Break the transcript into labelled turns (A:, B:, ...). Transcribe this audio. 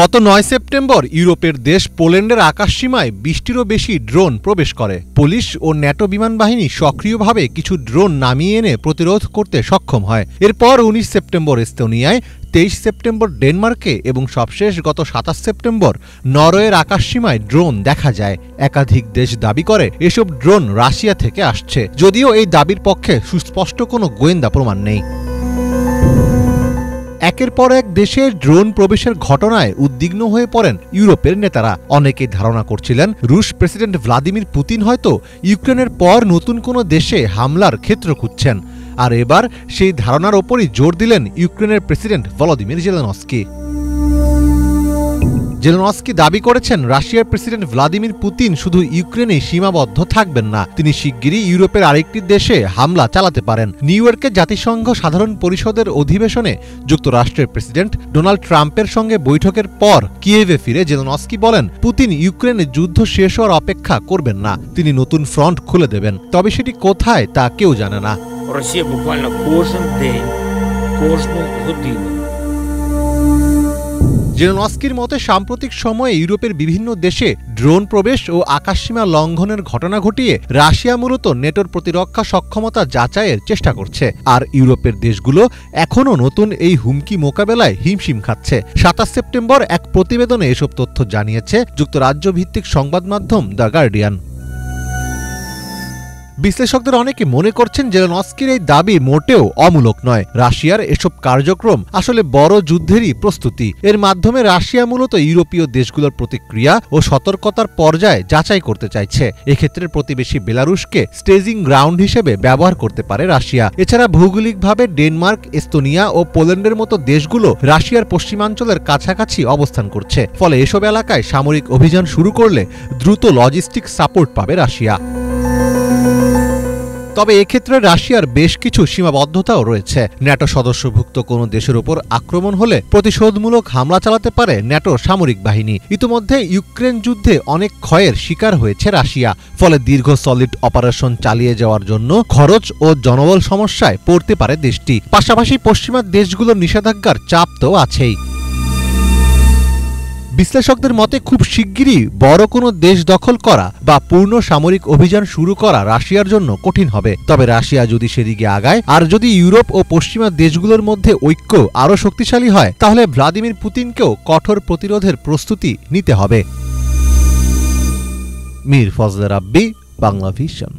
A: গত ৯ সেপ্টেম্বর ইউরোপের দেশ পোল্যান্ডের আকাশসীমায় ২০টিরও বেশি ড্রোন প্রবেশ করে। পুলিশ ও ন্যাটো বিমান বাহিনী সক্রিয়ভাবে কিছু ড্রোন নামিয়ে এনে প্রতিরোধ করতে সক্ষম হয়। এরপর ১৯ সেপ্টেম্বর এস্তোনিয়ায়, ২৩ সেপ্টেম্বর ডেনমার্কে এবং সবশেষ গত ২৭ সেপ্টেম্বর নরওয়ের আকাশসীমায় ড্রোন দেখা যায়। একাধিক দেশ দাবি করে এসব ড্রোন রাশিয়া থেকে আসছে, যদিও এই দাবির পক্ষে সুস্পষ্ট কোনো গোয়েন্দা প্রমাণ নেই। একের পর এক দেশের ড্রোন প্রবেশের ঘটনায় উদ্বিগ্ন হয়ে পড়েন ইউরোপের নেতারা। অনেকেই ধারণা করছিলেন রুশ প্রেসিডেন্ট ভ্লাদিমির পুতিন হয়তো ইউক্রেনের পর নতুন কোনো দেশে হামলার ক্ষেত্র খুঁজছেন। আর এবার সেই ধারণার ওপরই জোর দিলেন ইউক্রেনের প্রেসিডেন্ট ভলোদিমির জেলেনস্কি। জেলেনস্কি দাবি করেছেন রাশিয়ার প্রেসিডেন্ট ভ্লাদিমির পুতিন শুধু ইউক্রেনেই সীমাবদ্ধ থাকবেন না, তিনি শিগগিরই ইউরোপের আরেকটি দেশে হামলা চালাতে পারেন। নিউ ইয়র্কে জাতিসংঘ সাধারণ পরিষদের অধিবেশনে যুক্তরাষ্ট্রের প্রেসিডেন্ট ডোনাল্ড ট্রাম্পের সঙ্গে বৈঠকের পর কিয়েভে ফিরে জেলেনস্কি বলেন, পুতিন ইউক্রেনে যুদ্ধ শেষ হওয়ার অপেক্ষা করবেন না, তিনি নতুন ফ্রন্ট খুলে দেবেন, তবে সেটি কোথায় তা কেউ জানে না।
B: Росія буквально кожен день, кожну годину।
A: জেলেনস্কির মতে সাম্প্রতিক সময়ে ইউরোপের বিভিন্ন দেশে ড্রোন প্রবেশ ও আকাশসীমা লঙ্ঘনের ঘটনা ঘটিয়ে রাশিয়া মূলত নেটোর প্রতিরক্ষা সক্ষমতা যাচাইয়ের চেষ্টা করছে। আর ইউরোপের দেশগুলো এখনও নতুন এই হুমকি মোকাবেলায় হিমশিম খাচ্ছে। ২৭ সেপ্টেম্বর এক প্রতিবেদনে এসব তথ্য জানিয়েছে যুক্তরাজ্য ভিত্তিক সংবাদ মাধ্যম দ্য গার্ডিয়ান। বিশ্লেষকদের অনেকে মনে করছেন জেলেনস্কির এই দাবি মোটেও অমূলক নয়। রাশিয়ার এসব কার্যক্রম আসলে বড় যুদ্ধেরই প্রস্তুতি। এর মাধ্যমে রাশিয়া মূলত ইউরোপীয় দেশগুলোর প্রতিক্রিয়া ও সতর্কতার পর্যায়ে যাচাই করতে চাইছে। এক্ষেত্রে প্রতিবেশী বেলারুশকে স্টেজিং গ্রাউন্ড হিসেবে ব্যবহার করতে পারে রাশিয়া। এছাড়া ভৌগোলিকভাবে ডেনমার্ক, এস্তোনিয়া ও পোল্যান্ডের মতো দেশগুলো রাশিয়ার পশ্চিমাঞ্চলের কাছাকাছি অবস্থান করছে। ফলে এসব এলাকায় সামরিক অভিযান শুরু করলে দ্রুত লজিস্টিক সাপোর্ট পাবে রাশিয়া। তবে এক্ষেত্রে রাশিয়ার বেশ কিছু সীমাবদ্ধতাও রয়েছে। ন্যাটো সদস্যভুক্ত কোনো দেশের উপর আক্রমণ হলে প্রতিশোধমূলক হামলা চালাতে পারে ন্যাটোর সামরিক বাহিনী। ইতিমধ্যে ইউক্রেন যুদ্ধে অনেক ক্ষয়ের শিকার হয়েছে রাশিয়া, ফলে দীর্ঘ সলিড অপারেশন চালিয়ে যাওয়ার জন্য খরচ ও জনবল সমস্যায় পড়তে পারে দেশটি। পাশাপাশি পশ্চিমা দেশগুলোর নিষেধাজ্ঞার চাপ তো আছেই। বিশ্লেষকদের মতে খুব শিগগিরই বড় কোনো দেশ দখল করা বা পূর্ণ সামরিক অভিযান শুরু করা রাশিয়ার জন্য কঠিন হবে। তবে রাশিয়া যদি সেদিকে আগায় আর যদি ইউরোপ ও পশ্চিমা দেশগুলোর মধ্যে ঐক্য আরও শক্তিশালী হয়, তাহলে ভ্লাদিমির পুতিনকেও কঠোর প্রতিরোধের প্রস্তুতি নিতে হবে। মীর ফজলে রাব্বি, বাংলা ভিশন।